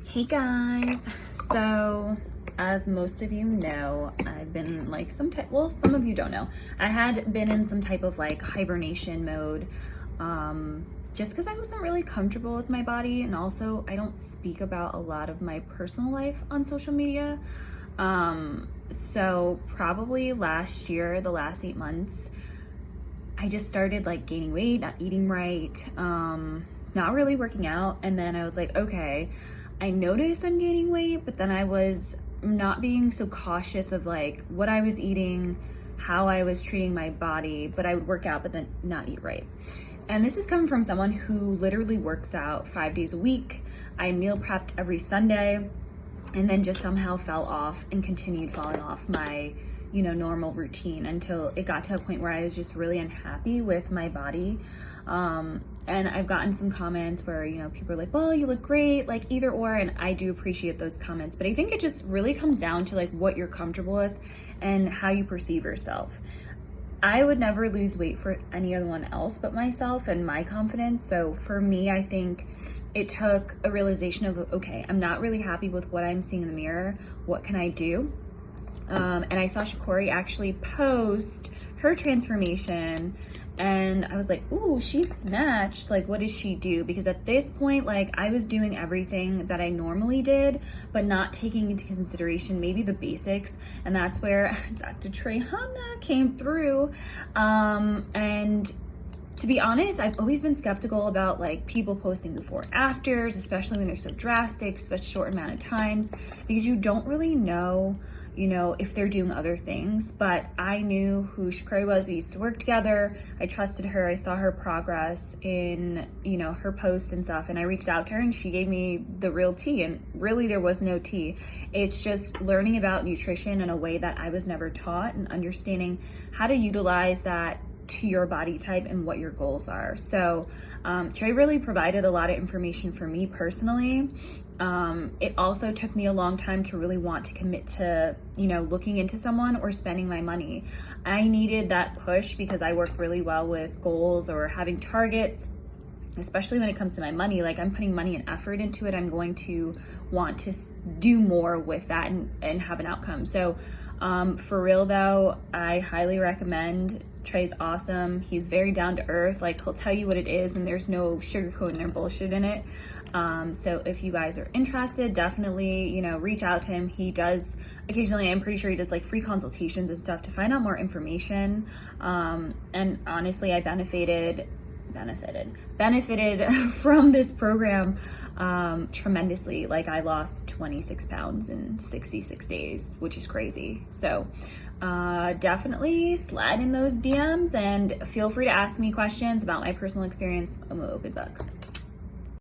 Hey guys, so as most of you know, I've been like some of you don't know, I had been in some type of like hibernation mode, just because I wasn't really comfortable with my body, and also I don't speak about a lot of my personal life on social media. So probably last year, the last 8 months, I just started like gaining weight, not eating right, not really working out. And then I was like, okay, I noticed I'm gaining weight, but then I was not being so cautious of like what I was eating, how I was treating my body, but I would work out, but then not eat right. And this is coming from someone who literally works out 5 days a week. I meal prepped every Sunday, and then just somehow fell off and continued falling off my normal routine until it got to a point where I was just really unhappy with my body. And I've gotten some comments where, people are like, well, you look great, like either or. And I do appreciate those comments, but I think it just really comes down to like what you're comfortable with and how you perceive yourself. I would never lose weight for anyone else but myself and my confidence. So for me, I think it took a realization of, okay, I'm not really happy with what I'm seeing in the mirror. What can I do? And I saw Shakori actually post her transformation, and I was like, ooh, she snatched. Like, what does she do? Because at this point, like, I was doing everything that I normally did, but not taking into consideration maybe the basics. And that's where Dr.Trehunna came through. And to be honest, I've always been skeptical about like people posting before afters, especially when they're so drastic, such short amount of times, because you don't really know, if they're doing other things. But I knew who Shakori was. We used to work together. I trusted her. I saw her progress in, her posts and stuff. And I reached out to her and she gave me the real tea. And really there was no tea. It's just learning about nutrition in a way that I was never taught and understanding how to utilize that to your body type and what your goals are. So Trey really provided a lot of information for me personally. It also took me a long time to really want to commit to, looking into someone or spending my money. I needed that push because I work really well with goals or having targets, especially when it comes to my money. Like, I'm putting money and effort into it. I'm going to want to do more with that and have an outcome. So for real though, I highly recommend. Trey's awesome. He's very down to earth. Like, he'll tell you what it is and there's no sugarcoating or bullshit in it. So if you guys are interested, definitely, reach out to him. He does occasionally, I'm pretty sure he does like free consultations and stuff to find out more information. And honestly, I benefited from this program tremendously. Like, I lost 26 pounds in 66 days, which is crazy. So definitely slide in those DMs and feel free to ask me questions about my personal experience. I'm an open book.